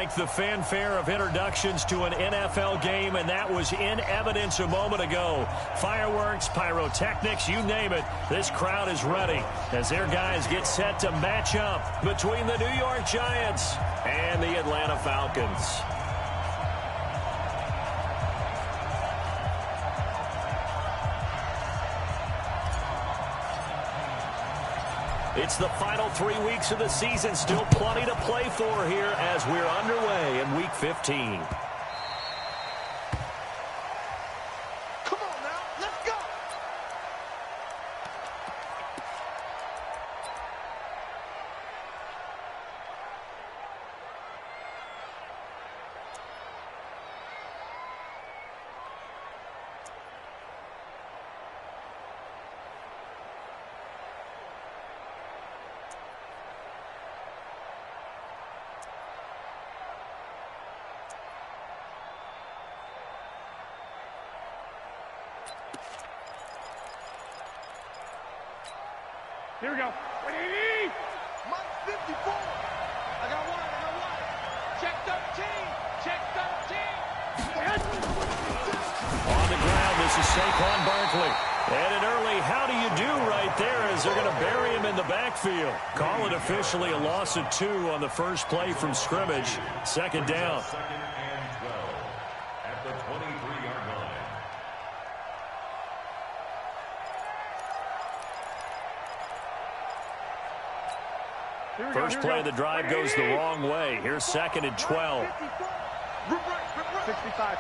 like the fanfare of introductions to an NFL game, and that was in evidence a moment ago. Fireworks, pyrotechnics, you name it. This crowd is ready as their guys get set to match up between the New York Giants and the Atlanta Falcons. It's the final 3 weeks of the season. Still plenty to play for here as we're underway in Week 15. Come on now, let's go! Here we go. Mike 54. I got one. Check 13. Check 13. On the ground, this is Saquon Barkley. And an early how do you do right there as they're going to bury him in the backfield. Call it officially a loss of 2 on the first play from scrimmage. Second down. Second and 12 at the 23-yard line. First play of the drive goes the wrong way. Here's second and 12. 65.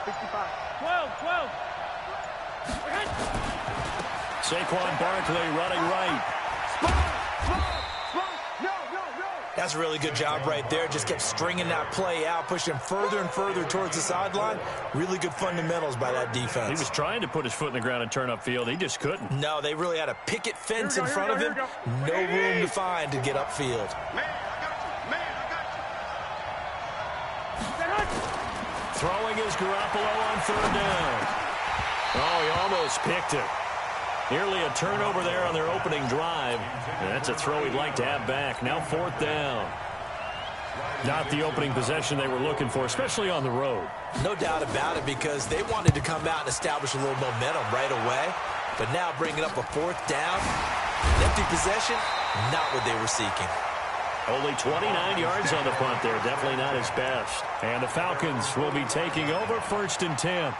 12. Saquon Barkley running right. That's a really good job right there. Just kept stringing that play out, pushing further and further towards the sideline. Really good fundamentals by that defense. He was trying to put his foot in the ground and turn upfield. He just couldn't. No, they really had a picket fence in front of him. No room to find to get upfield. Man, I got you. Throwing is Garoppolo on third down. Oh, he almost picked it. Nearly a turnover there on their opening drive. And that's a throw he'd like to have back. Now fourth down. Not the opening possession they were looking for, especially on the road. No doubt about it, because they wanted to come out and establish a little momentum right away. But now bringing up a fourth down, an empty possession, not what they were seeking. Only 29 yards on the punt there. Definitely not his best. And the Falcons will be taking over first and 10.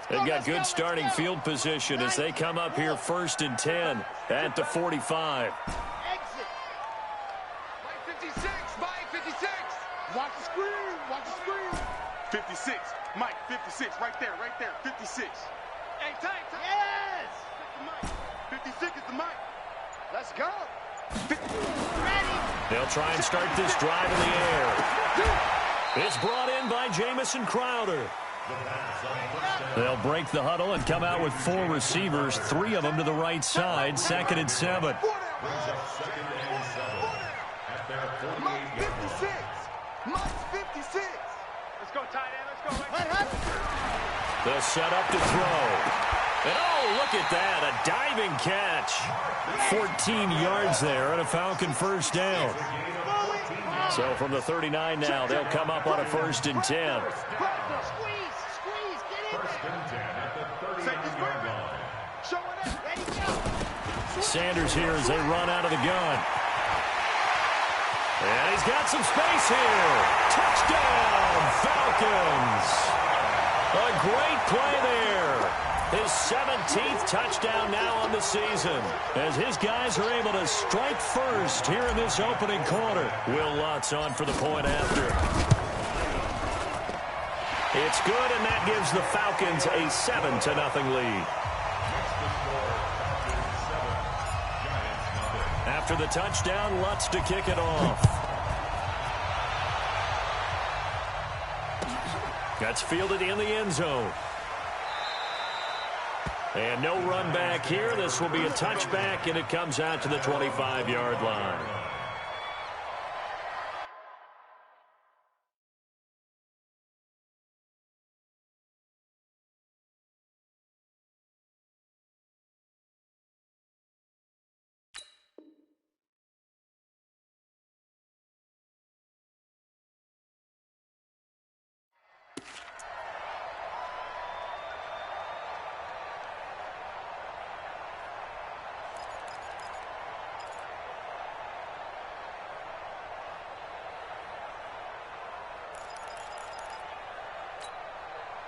They've got good starting field position as they come up here first and 10 at the 45. Exit. Mike 56. Mike 56. Watch the screen. Watch the screen. 56. Mike 56. Right there. 56. Hey, tight. Yes. 56 is the mic. Let's go. Ready. They'll try and start this drive in the air. It's brought in by Jamison Crowder. They'll break the huddle and come out with 4 receivers, 3 of them to the right side. Second and 7. Brings up second and 7 at their 48-yard line. Mike's 56. Let's go, tight end. Let's go. Right. They'll set up to throw. And oh, look at that, a diving catch. 14 yards there and a Falcon first down. So from the 39 now, they'll come up on a first and 10. First and 10 at the 38-yard line. Sanders here as they run out of the gun. And he's got some space here. Touchdown, Falcons. A great play there. His 17th touchdown now on the season as his guys are able to strike first here in this opening quarter. Will Lutz on for the point after. It's good, and that gives the Falcons a 7-0 lead. After the touchdown, Lutz to kick it off. That's fielded in the end zone. And no run back here. This will be a touchback, and it comes out to the 25-yard line.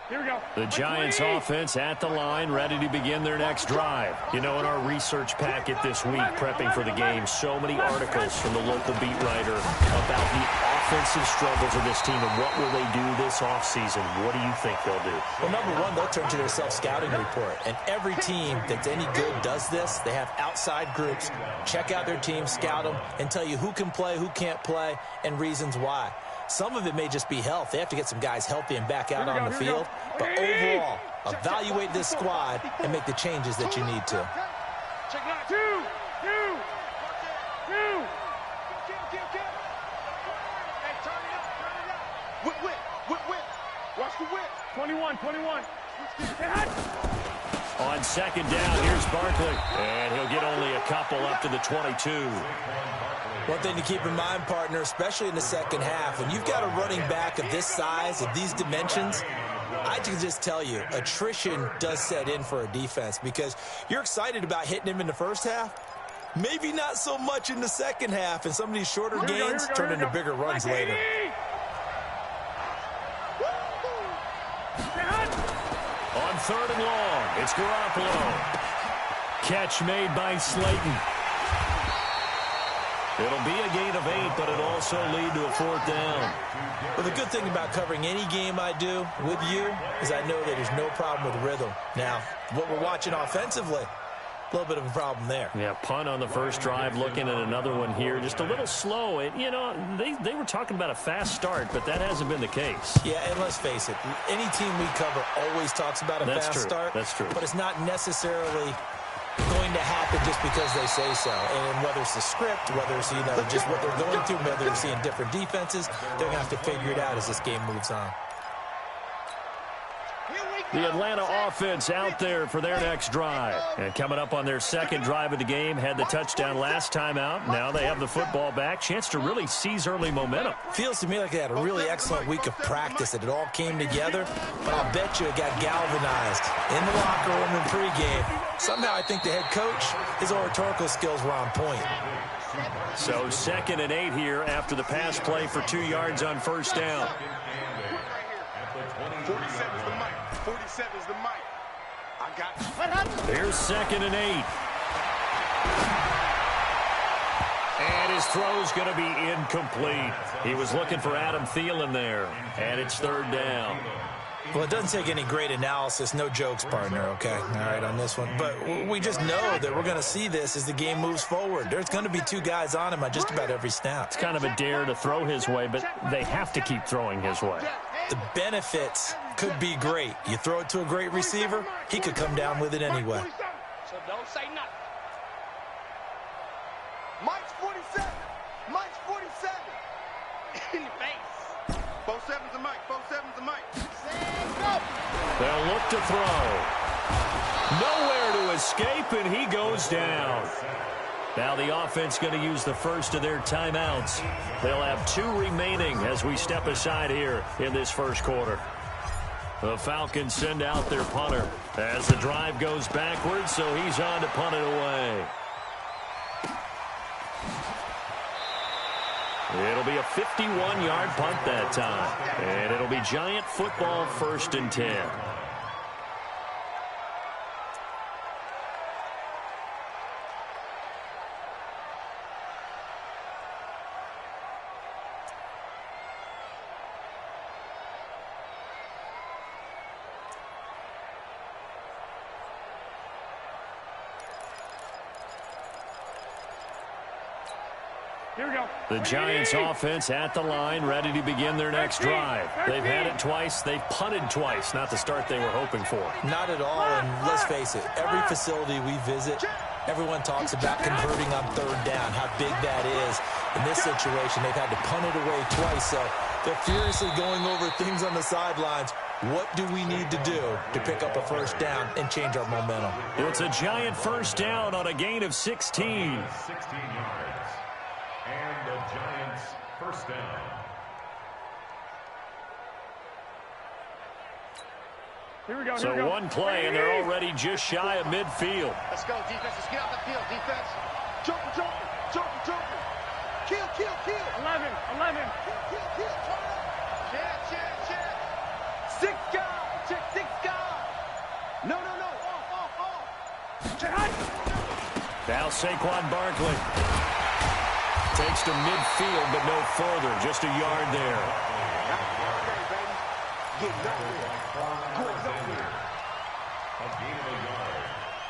Here we go. The Giants offense at the line, ready to begin their next drive. You know, in our research packet this week, prepping for the game, so many articles from the local beat writer about the offensive struggles of this team and what will they do this offseason. What do you think they'll do? Well, number one, they'll turn to their self-scouting report. And every team that's any good does this. They have outside groups. Check out their team, scout them, and tell you who can play, who can't play, and reasons why. Some of it may just be health. They have to get some guys healthy and back out on the field. But overall, evaluate this squad and make the changes that you need to. Check it out. Two. Hey, turn it up. Whip. Watch the whip. 21. On second down, here's Barkley. And he'll get only a couple up to the 22. One thing to keep in mind, partner, especially in the second half, when you've got a running back of this size, of these dimensions, I can just tell you, attrition does set in for a defense because you're excited about hitting him in the first half. Maybe not so much in the second half, and some of these shorter gains turn into bigger runs later. On third and long, it's Garoppolo. Catch made by Slayton. It'll be a gain of 8, but it'll also lead to a fourth down. Well, the good thing about covering any game I do with you is I know that there's no problem with rhythm. Now, what we're watching offensively, a little bit of a problem there. Yeah, punt on the first drive, looking at another one here. Just a little slow. You know, they were talking about a fast start, but that hasn't been the case. Yeah, and let's face it, any team we cover always talks about a fast start. That's true. But it's not necessarily going to happen just because they say so. And whether it's the script, whether it's, you know, just what they're going through, whether they're seeing different defenses, they're going to have to figure it out as this game moves on. The Atlanta offense out there for their next drive. And coming up on their second drive of the game, had the touchdown last time out. Now they have the football back. Chance to really seize early momentum. Feels to me like they had a really excellent week of practice, that it all came together. But I'll bet you it got galvanized in the locker room in pregame. Somehow I think the head coach, his oratorical skills were on point. So 2nd and 8 here after the pass play for 2 yards on first down. 47's the mic. 47's the mic. I got you. Here's 2nd and 8. And his throw's going to be incomplete. He was looking for Adam Thielen there. And it's 3rd down. Well, it doesn't take any great analysis, no jokes, partner, okay? All right, on this one. But we just know that we're going to see this as the game moves forward. There's going to be 2 guys on him on just about every snap. It's kind of a dare to throw his way, but they have to keep throwing his way. The benefits could be great. You throw it to a great receiver, he could come down with it anyway. So don't say nothing. Mike's 47. Mike's 47. In the face. 47's the mic. 47's the mic. They'll look to throw. Nowhere to escape, and he goes down. Now the offense going to use the first of their timeouts. They'll have 2 remaining as we step aside here in this first quarter. The Falcons send out their punter as the drive goes backwards, so he's on to punt it away. It'll be a 51-yard punt that time, and it'll be Giant football 1st and 10. Here we go. The Giants offense at the line, ready to begin their next drive. They've had it twice. They've punted twice. Not the start they were hoping for. Not at all, and let's face it, every facility we visit, everyone talks about converting on 3rd down, how big that is. In this situation, they've had to punt it away twice, so they're furiously going over things on the sidelines. What do we need to do to pick up a 1st down and change our momentum? It's a Giant 1st down on a gain of 16. 16 yards. And the Giants 1st down. Here we go. So one play, and they're already just shy of midfield. Let's go, defense. Let's get out the field, defense. Jumper. Kill. 11. Kill. Check. 6 guys. Check. Now Saquon Barkley takes to midfield, but no further. Just a yard there. A gain of a yard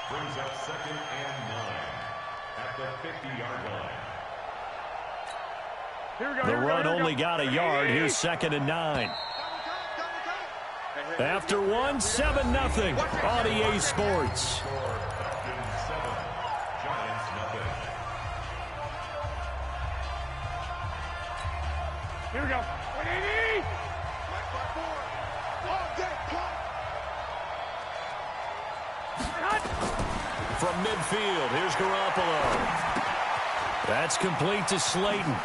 brings up 2nd and 9 at the 50-yard line. Here we go. The run only got a yard. Here's 2nd and 9. After 1, 7-0 on EA Sports. Here we go. 180. From midfield, here's Garoppolo. That's complete to Slayton.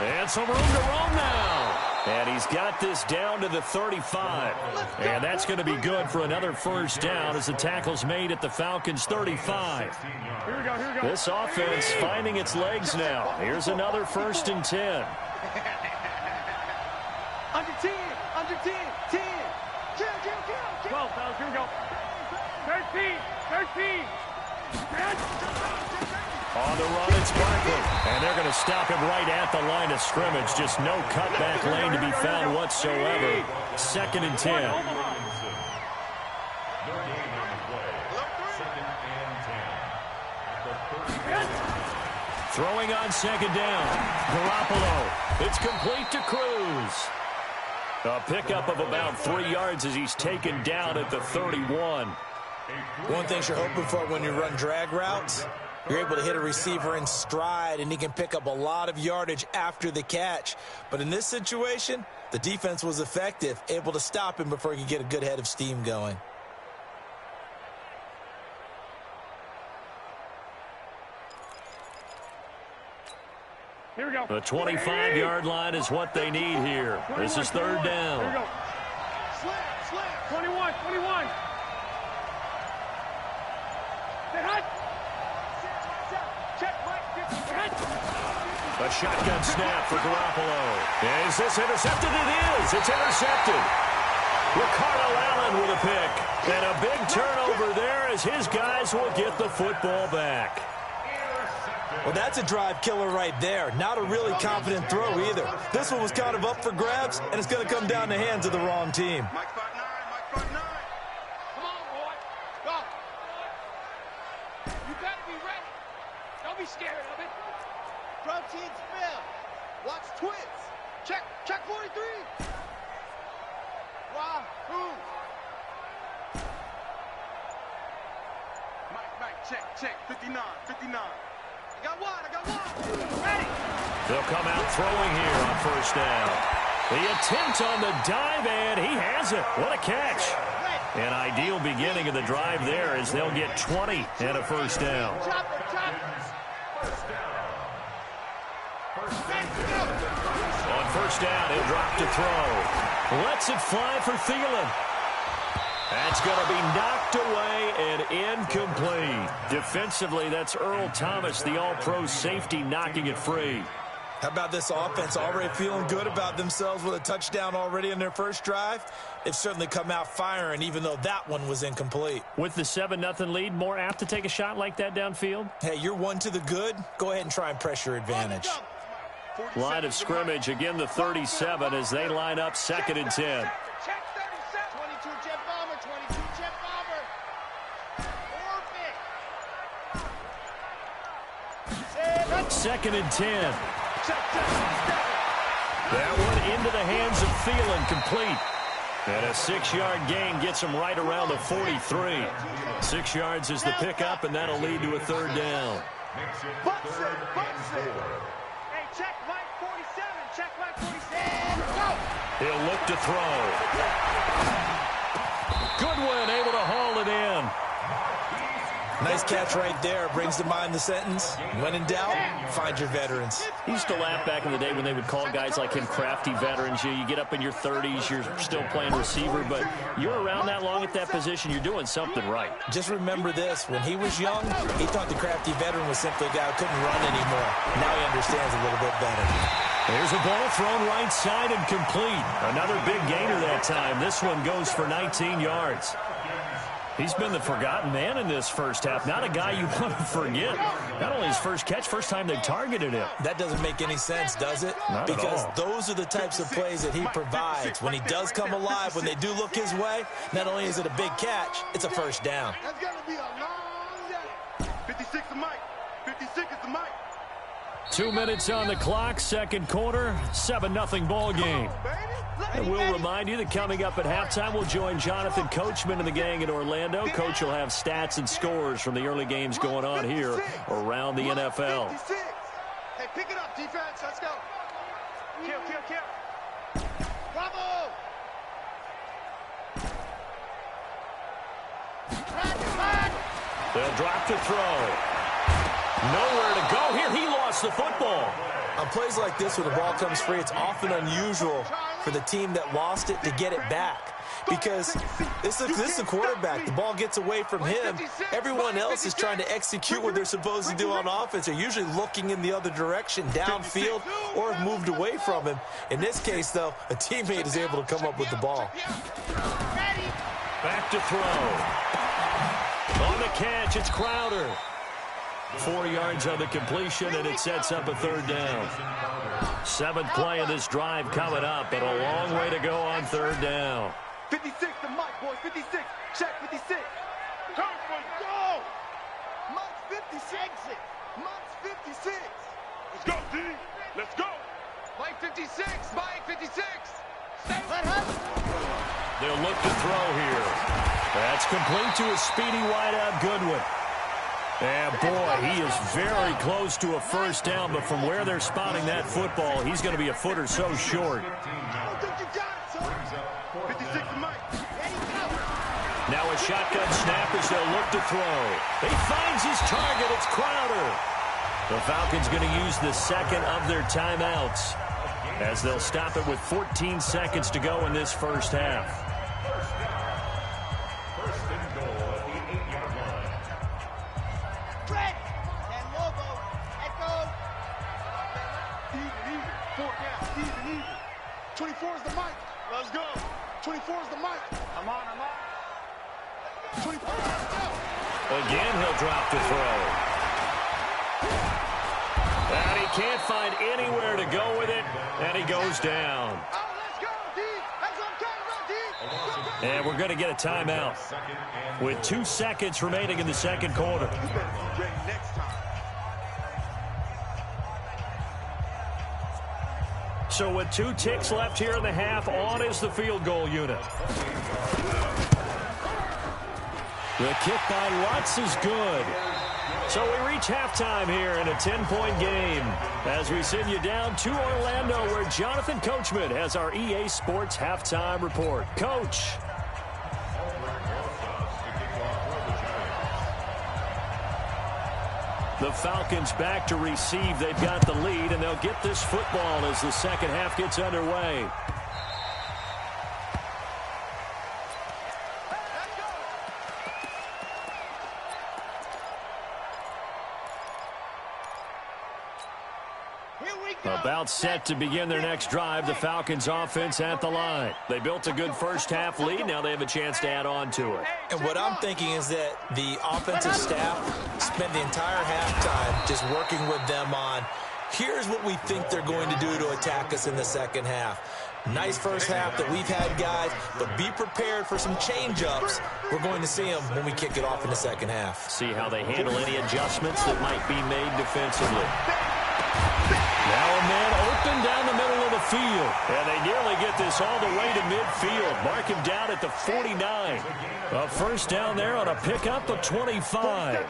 And some room to roam now. And he's got this down to the 35. And that's going to be good for another first down as the tackle's made at the Falcons' 35. Here we go. Here we go. This offense finding its legs now. Here's another 1st and 10. Under 10. Under 10. 10. Kill. 12, fellas. Here we go. 13. 13. On the run, it's Barkley. And they're going to stop him right at the line of scrimmage. Just no cutback lane to be found whatsoever. 2nd and 10. Throwing on 2nd down. Garoppolo. It's complete to Cruz. A pickup of about 3 yards as he's taken down at the 31. One thing you're hoping for when you run drag routes, you're able to hit a receiver in stride, and he can pick up a lot of yardage after the catch. But in this situation, the defense was effective, able to stop him before he could get a good head of steam going. Here we go. The 25-yard line is what they need here. This is 3rd down. Here we go. Slant. 21. 21. A shotgun snap for Garoppolo. Is this intercepted? It is. It's intercepted. Ricardo Allen with a pick. And a big turnover there as his guys will get the football back. Well, that's a drive killer right there. Not a really confident throw either. This one was kind of up for grabs, and it's going to come down the hands of the wrong team. Mike 5'9", Mike 5'9". Come on, boy. Go. You got to be ready. Don't be scared of it. Protein spill. Watch twits. Check 43. Wahoo. Mike, check. 59. I got one. Ready. They'll come out throwing here on 1st down. The attempt on the dive, and he has it. What a catch. An ideal beginning of the drive there as they'll get 20 and a 1st down. Chop it. On 1st down, he'll drop to throw. Lets it fly for Thielen. That's going to be knocked away and incomplete. Defensively, that's Earl Thomas, the all-pro safety, knocking it free. How about this offense already feeling good about themselves with a touchdown already in their first drive? They've certainly come out firing, even though that one was incomplete. With the 7-0 lead, more apt to take a shot like that downfield? Hey, you're one to the good. Go ahead and try and press your advantage. Line of scrimmage, again the 37 as they line up 2nd and 10. Check 37. 22 jet bomber. 2nd and 10. That one into the hands of Thielen, complete. And a 6-yard gain gets him right around the 43. 6 yards is the pickup, and that'll lead to a 3rd down. Bucks it. Hey, check Mike 47. Go. He'll look to throw. Goodwin able to haul it in. Nice catch right there. Brings to mind the sentence, when in doubt, find your veterans. He used to laugh back in the day when they would call guys like him crafty veterans. You get up in your 30s, you're still playing receiver, but you're around that long at that position, you're doing something right. Just remember this, when he was young, he thought the crafty veteran was simply a guy who couldn't run anymore. Now he understands a little bit better. There's a ball thrown right side and complete. Another big gainer that time. This one goes for 19 yards. He's been the forgotten man in this first half. Not a guy you want to forget. Not only his first catch, first time they've targeted him. That doesn't make any sense, does it? Not because at all. Those are the types of plays that he provides. When he does come alive, when they do look his way, not only is it a big catch, it's a first down. That's going to be a long day. 56 is Mike. 56 is the Mike. 2 minutes on the clock, second quarter, 7-0 ball game. And we'll remind you that coming up at halftime, we'll join Jonathan Coachman and the gang in Orlando. Coach will have stats and scores from the early games going on here around the NFL. Hey, pick it up, defense. Let's go. Kill, kill, kill. Bravo. They'll drop to throw. Nowhere to go here. He lost the football. On plays like this where the ball comes free, it's often unusual for the team that lost it to get it back. Because this is the quarterback. The ball gets away from him. Everyone else is trying to execute what they're supposed to do on offense. They're usually looking in the other direction, downfield, or have moved away from him. In this case, though, a teammate is able to come up with the ball. Back to throw. On the catch, it's Crowder. 4 yards on the completion, and it sets up a third down. Seventh play of this drive coming up, but a long way to go on third down. 56 to Mike, boys. 56. Check 56. Go. Mike's 56. Mike's 56. Let's go, D. Let's go. Mike 56. Mike 56. They'll look to throw here. That's complete to a speedy wideout Goodwin. And, boy, he is very close to a first down, but from where they're spotting that football, he's going to be a foot or so short. Now a shotgun snap as they'll look to throw. He finds his target. It's Crowder. The Falcons going to use the second of their timeouts as they'll stop it with 14 seconds to go in this first half. Let's go. 24 is the mic. I'm on. 24. Again, he'll drop to throw. And he can't find anywhere to go with it, and he goes down. Oh, let's go, D. That's what I'm talking about, D. And we're going to get a timeout with 2 seconds remaining in the second quarter. So with 2 ticks left here in the half, on is the field goal unit. The kick by Lutz is good. So we reach halftime here in a 10-point game as we send you down to Orlando where Jonathan Coachman has our EA Sports halftime report. Coach. The Falcons back to receive. They've got the lead, and they'll get this football as the second half gets underway. About set to begin their next drive, the Falcons offense at the line. They built a good first half lead. Now they have a chance to add on to it. And what I'm thinking is that the offensive staff spent the entire halftime just working with them on, here's what we think they're going to do to attack us in the second half. Nice first half that we've had, guys, but be prepared for some change-ups. We're going to see them when we kick it off in the second half. See how they handle any adjustments that might be made defensively. Now a man open down the middle of the field. And they nearly get this all the way to midfield. Mark him down at the 49. A first down there on a pickup of 25.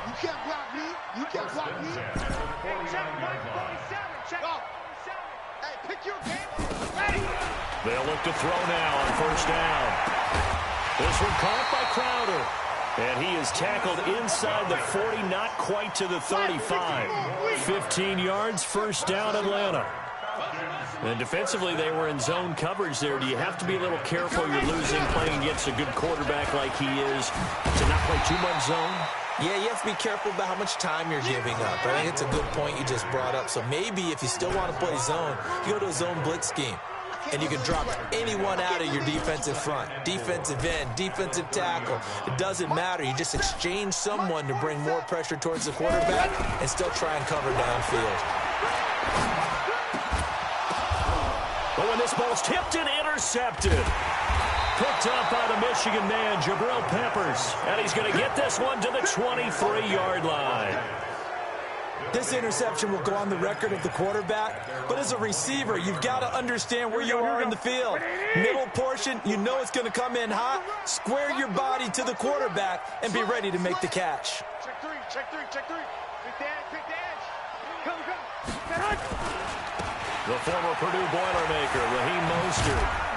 You can't block me. You can't block me. Hey, pick your game. They'll look to throw now on first down. This one caught by Crowder. And he is tackled inside the 40, not quite to the 35. 15 yards, first down, Atlanta. And defensively, they were in zone coverage there. Do you have to be a little careful? You're losing playing against a good quarterback like he is to not play too much zone? Yeah, you have to be careful about how much time you're giving up. I think it's a good point you just brought up. So maybe if you still want to play zone, you go to a zone blitz scheme. and you can drop anyone out of your defensive front. Defensive end, defensive tackle. It doesn't matter. You just exchange someone to bring more pressure towards the quarterback and still try and cover downfield. But when this ball's tipped and intercepted. Picked up by the Michigan man, Jabril Peppers. And he's going to get this one to the 23-yard line. This interception will go on the record of the quarterback, but as a receiver, you've got to understand where you are in the field. Middle portion, you know it's going to come in hot. Square your body to the quarterback and be ready to make the catch. Check three, check three, check three. Pick the edge. Come. The former Purdue Boilermaker, Raheem Mostert.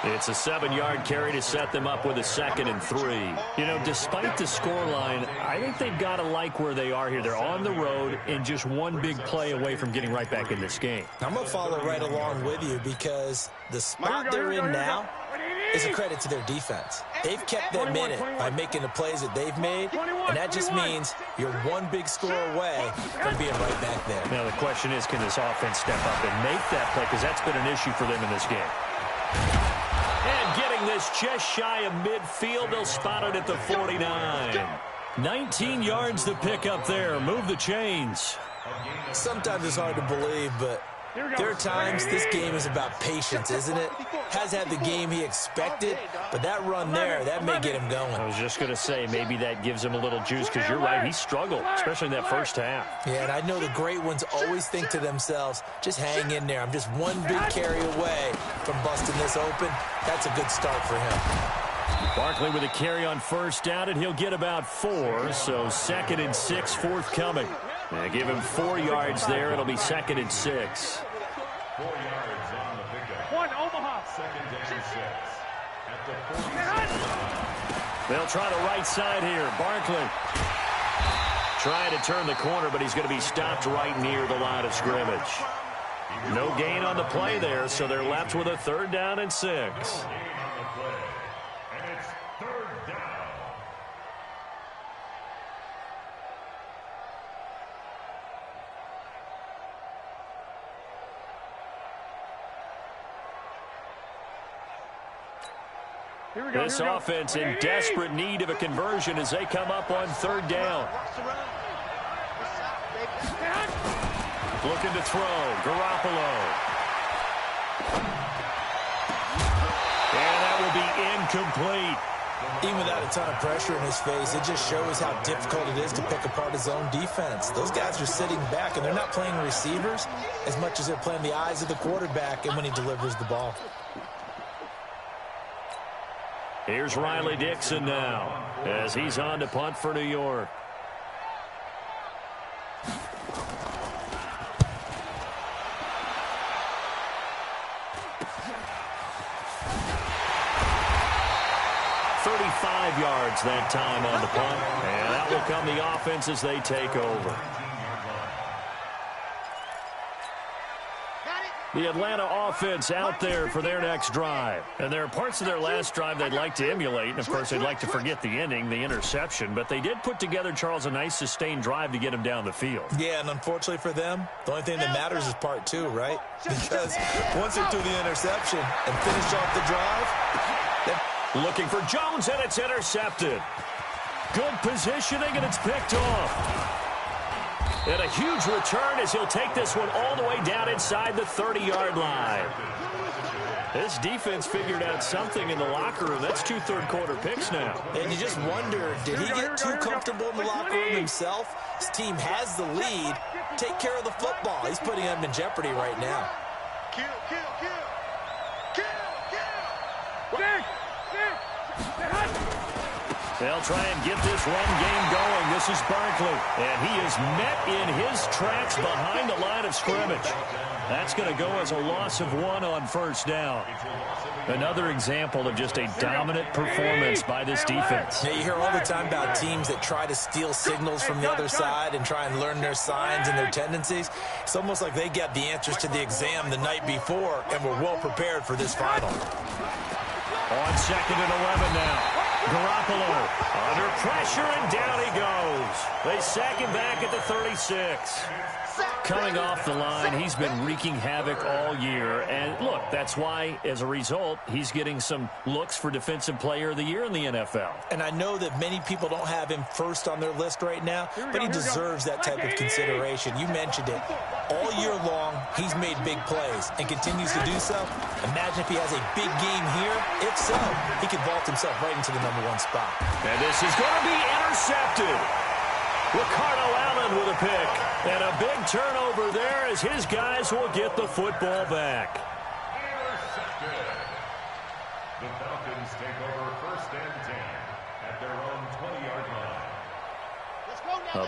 It's a 7-yard carry to set them up with a 2nd and 3. You know, despite the scoreline, I think they've got to like where they are here. They're on the road and just one big play away from getting right back in this game. I'm going to follow right along with you because the spot they're in now is a credit to their defense. They've kept them in it by making the plays that they've made, and that just means you're one big score away from being right back there. Now, the question is, can this offense step up and make that play? Because that's been an issue for them in this game. And getting this just shy of midfield, they'll spot it at the 49. 19 yards to pick up there. Move the chains. Sometimes it's hard to believe, but there are times this game is about patience, isn't it? Has had the game he expected, but that run there, that may get him going. I was just going to say, maybe that gives him a little juice, because you're right, he struggled, especially in that first half. Yeah, and I know the great ones always think to themselves, just hang in there. I'm just one big carry away from busting this open. That's a good start for him. Barkley with a carry on first down, and he'll get about 4, so 2nd and 6 forthcoming. They give him 4 yards there. It'll be 2nd and 6. 4 yards on the pickup. One, Omaha. 2nd and 6 at the 46. They'll try the right side here. Barkley trying to turn the corner, but he's going to be stopped right near the line of scrimmage. No gain on the play there, so they're left with a 3rd down and 6. This offense in desperate need of a conversion as they come up on 3rd down. Looking to throw. Garoppolo. And that will be incomplete. Even without a ton of pressure in his face, it just shows how difficult it is to pick apart his own defense. Those guys are sitting back, and they're not playing receivers as much as they're playing the eyes of the quarterback and when he delivers the ball. Here's Riley Dixon now as he's on to punt for New York. Yards that time on the punt, and that will come the offense as they take over. The Atlanta offense out there for their next drive. And there are parts of their last drive they'd like to emulate. And, of course, they'd like to forget the ending, the interception. But they did put together, Charles, a nice sustained drive to get them down the field. Yeah, and unfortunately for them, the only thing that matters is part 2, right? Because once they do the interception and finish off the drive, looking for Jones, and it's intercepted. Good positioning, and it's picked off. And a huge return as he'll take this one all the way down inside the 30-yard line. This defense figured out something in the locker room. That's 2 third-quarter picks now. And you just wonder, did he get too comfortable in the locker room himself? His team has the lead. Take care of the football. He's putting them in jeopardy right now. Kill. They'll try and get this run game going. This is Barkley, and he is met in his tracks behind the line of scrimmage. That's going to go as a loss of 1 on first down. Another example of just a dominant performance by this defense. Yeah, you hear all the time about teams that try to steal signals from the other side and try and learn their signs and their tendencies. It's almost like they got the answers to the exam the night before and were well prepared for this final. On 2nd and 11 now. Garoppolo under pressure, and down he goes. They sack him back at the 36. Coming off the line, he's been wreaking havoc all year. And, look, that's why, as a result, he's getting some looks for Defensive Player of the Year in the NFL. And I know that many people don't have him first on their list right now, but he deserves that type of consideration. You mentioned it. All year long, he's made big plays and continues to do so. Imagine if he has a big game here. If so, he could vault himself right into the #1 spot. And this is going to be intercepted. Ricardo Allen with a pick. And a big turnover there as his guys will get the football back. Intercepted. The Falcons take over 1st and 10 at their own 20-yard line.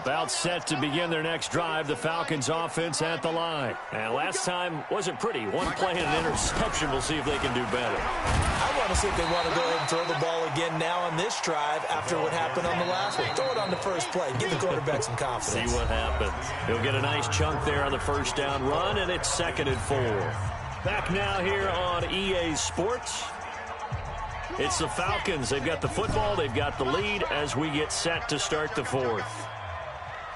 About set to begin their next drive, the Falcons offense at the line. And last time wasn't pretty. One play and an interception. We'll see if they can do better. I want to see if they want to go ahead and throw the ball again now on this drive after what happened on the last one. Throw it on the first play. Give the quarterback some confidence. See what happens. He'll get a nice chunk there on the first down run, and it's 2nd and 4. Back now here on EA Sports. It's the Falcons. They've got the football. They've got the lead as we get set to start the 4th.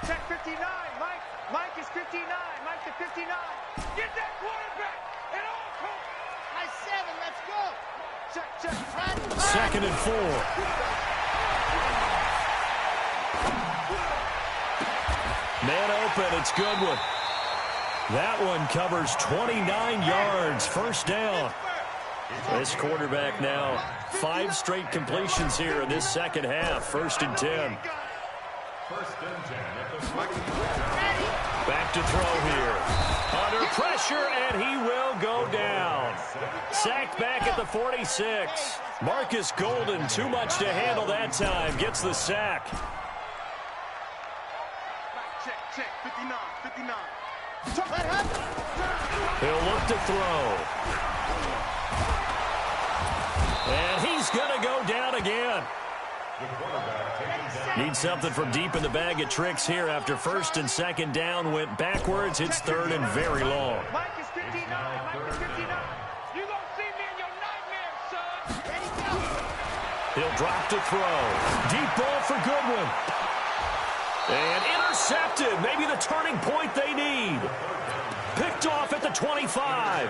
Check 59, Mike. Mike is 59. Mike to 59. Get that quarterback. And all coach. High 7. Let's go. Check. 2nd and 4. Man open. It's Goodwin. That one covers 29 yards. First down. This quarterback now 5 straight completions here in this second half. 1st and 10. 1st and 10 at the Back to throw here. Under pressure, and he will go down. Sacked back at the 46. Marcus Golden, too much to handle that time. Gets the sack. Check. 59. He'll look to throw. And he's going to go down again. Need something from deep in the bag of tricks here after 1st and 2nd down went backwards. It's 3rd and very long. Mike is 59. Mike is 59. You gonna see me in your nightmares, son. Ready, go. He'll drop to throw. Deep ball for Goodwin. And intercepted. Maybe the turning point they need. Picked off at the 25.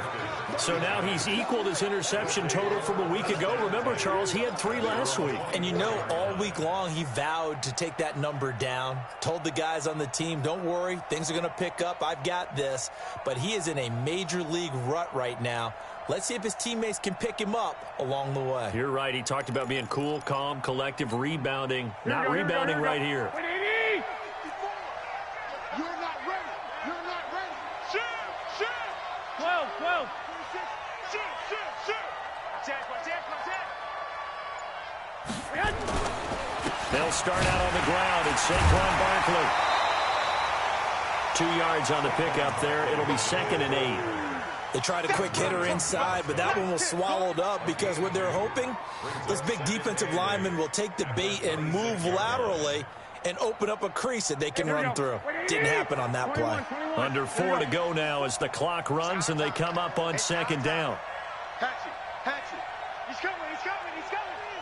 So now he's equaled his interception total from a week ago. Remember, Charles, he had 3 last week. And you know, all week long, he vowed to take that number down. Told the guys on the team, don't worry, things are going to pick up. I've got this. But he is in a major league rut right now. Let's see if his teammates can pick him up along the way. You're right. He talked about being cool, calm, collective, rebounding. Not rebounding right here. You're not ready. You're not ready. Shoot. 12. Shoot. They'll start out on the ground. It's Saquon Barkley. 2 yards on the pickup there. It'll be 2nd and 8. They tried a quick hitter inside, but that one was swallowed up because what they're hoping, those big defensive linemen will take the bait and move laterally and open up a crease that they can run through. Didn't happen on that play. Under 4 to go now as the clock runs and they come up on 2nd down. Hatchet. He's coming.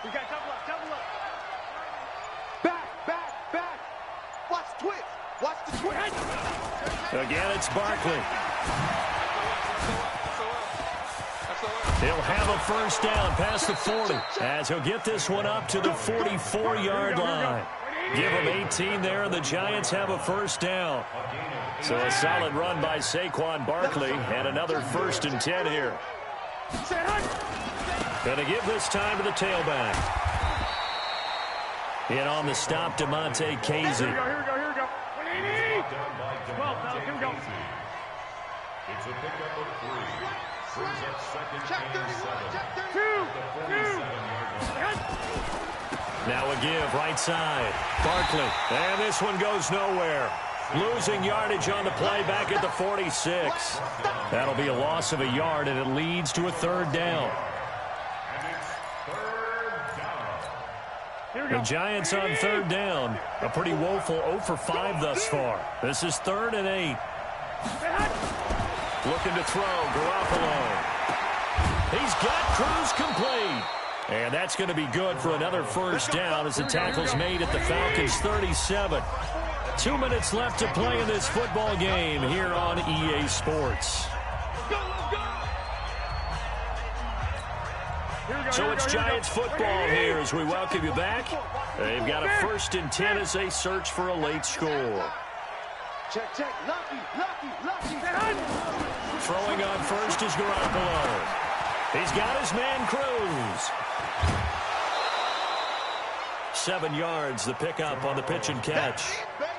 We got double up. Back. Watch the twist. Again, it's Barkley. He'll have a first down past the 40 as he'll get this one up to the 44-yard line. Give him 18 there, and the Giants have a first down. So a solid run by Saquon Barkley, and another 1st and 10 here. Going to give this time to the tailback. In on the stop, DeMonte Casey. Here we go. 12, here we go. It's a pickup of 3. Brings up 2nd and 7. 2. Now a give, right side. Barkley. And this one goes nowhere. Losing yardage on the play back at the 46. That'll be a loss of a yard, and it leads to a 3rd down. The Giants on 3rd down. A pretty woeful 0 for 5 thus far. This is 3rd and 8. Looking to throw, Garoppolo. He's got Cruz complete. And that's going to be good for another first down as the tackle's made at the Falcons' 37. 2 minutes left to play in this football game here on EA Sports. So it's Giants football here as we welcome you back. They've got a 1st and 10 as they search for a late score. Check, check. Lucky. Throwing on first is Garoppolo. He's got his man Cruz. 7 yards, the pickup on the pitch and catch.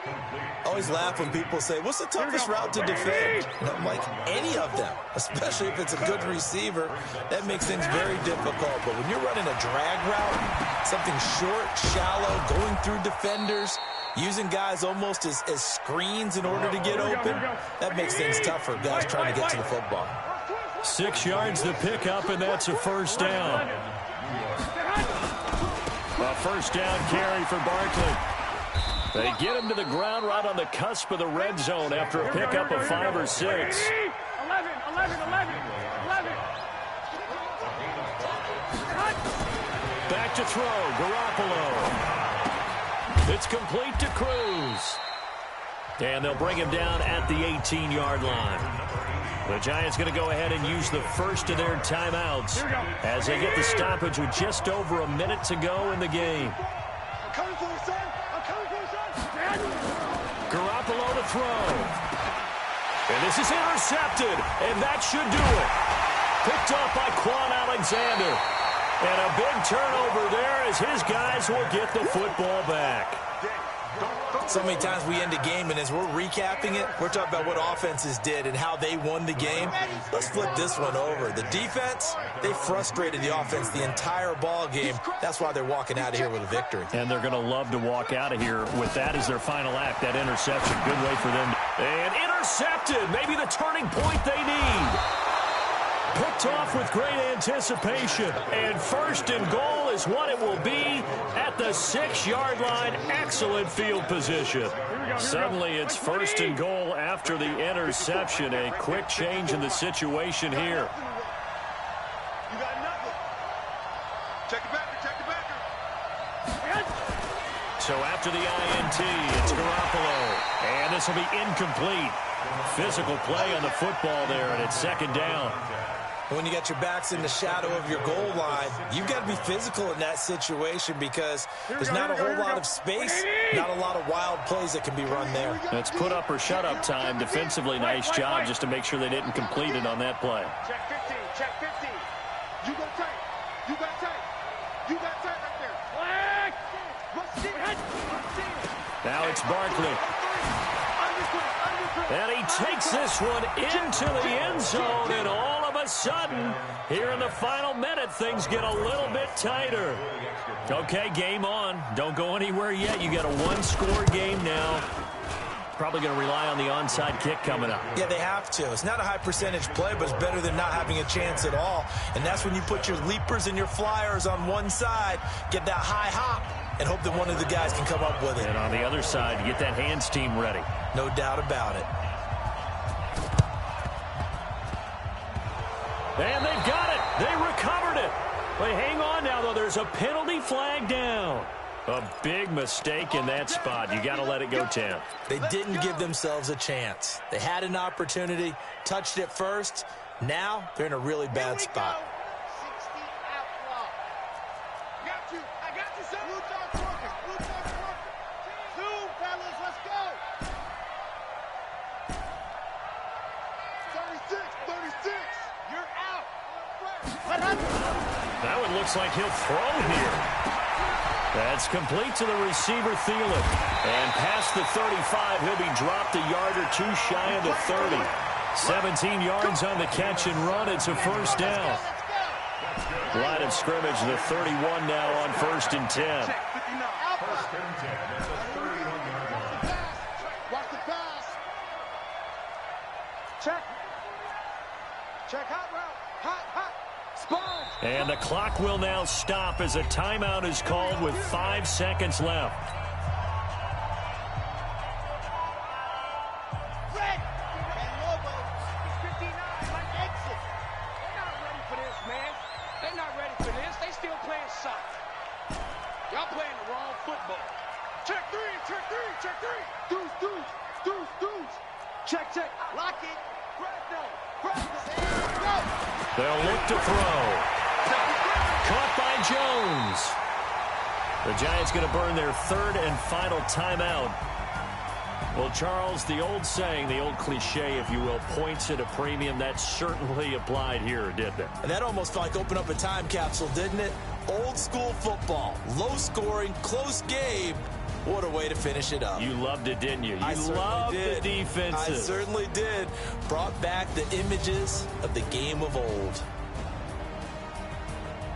I always laugh when people say, what's the toughest route to defend? And I'm like, any of them, especially if it's a good receiver. That makes things very difficult. But when you're running a drag route, something short, shallow, going through defenders, using guys almost as screens in order to get open, that makes things tough for guys trying to get to the football. 6 yards the pickup, and that's a 1st down. A 1st down carry for Barkley. They get him to the ground right on the cusp of the red zone after a pickup of 5 or 6. 11. Back to throw, Garoppolo. It's complete to Cruz. And they'll bring him down at the 18-yard line. The Giants going to go ahead and use the first of their timeouts as they get the stoppage with just over a minute to go in the game. I'm coming for you, son. Garoppolo to throw. And this is intercepted, and that should do it. Picked up by Quan Alexander. And a big turnover there as his guys will get the football back. So many times we end a game, and as we're recapping it, we're talking about what offenses did and how they won the game. Let's flip this one over. The defense, they frustrated the offense the entire ball game. That's why they're walking out of here with a victory. And they're going to love to walk out of here with that as their final act, that interception. Good way for them. And intercepted, maybe the turning point they need. Picked off with great anticipation. And 1st and goal is what it will be at the 6-yard line. Excellent field position. Suddenly it's 1st and goal after the interception. A quick change in the situation here. You got nothing. Check the backer. So after the INT, it's Garoppolo. And this will be incomplete. Physical play on the football there, and it's 2nd down. When you got your backs in the shadow of your goal line, you've got to be physical in that situation because there's not a whole lot of space, not a lot of wild plays that can be run there. It's put up or shut up time. Defensively, nice job just to make sure they didn't complete it on that play. Check 15. You got tight right there. Now it's Barkley. And he takes this one into the end zone, and all of a sudden, here in the final minute, things get a little bit tighter. Okay, game on. Don't go anywhere yet. You got a 1-score game now. Probably going to rely on the onside kick coming up. Yeah, they have to. It's not a high percentage play, but it's better than not having a chance at all. And that's when you put your leapers and your flyers on one side, get that high hop, and hope that one of the guys can come up with it. And on the other side, get that hands team ready. No doubt about it. And they've got it. They recovered it. But hang on now, though. There's a penalty flag down. A big mistake in that spot. You got to let it go, Tim. They didn't give themselves a chance. They had an opportunity, touched it first. Now they're in a really bad spot. 60 outlaw. I got you, son. Blue Dog's working. Zoom, fellas, let's go. 36. You're out. That one looks like he'll throw here. That's complete to the receiver, Thielen. And past the 35, he'll be dropped a yard or two shy of the 30. 17 yards on the catch and run. It's a 1st down. Line of scrimmage, the 31 now on 1st and 10. Watch the pass. Check hot route. Hot. Spawn. And the clock will now stop as a timeout is called with 5 seconds left. Red. And Lobo is 59. Like exit. They're not ready for this, man. They're not ready for this. They still playing soccer. Y'all playing the wrong football. Check three, check three, check three. Deuce, deuce, deuce, deuce. Check, check. Lock it. Practice, go. They'll look to throw. Caught by Jones. The Giants going to burn their third and final timeout. Well, Charles, the old saying, the old cliche, if you will, points at a premium, that certainly applied here, didn't it? And that almost felt like opened up a time capsule, didn't it? Old school football, low scoring, close game. What a way to finish it up. You loved it, didn't you? You loved the defenses. I certainly did. Brought back the images of the game of old.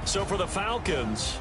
So for the Falcons,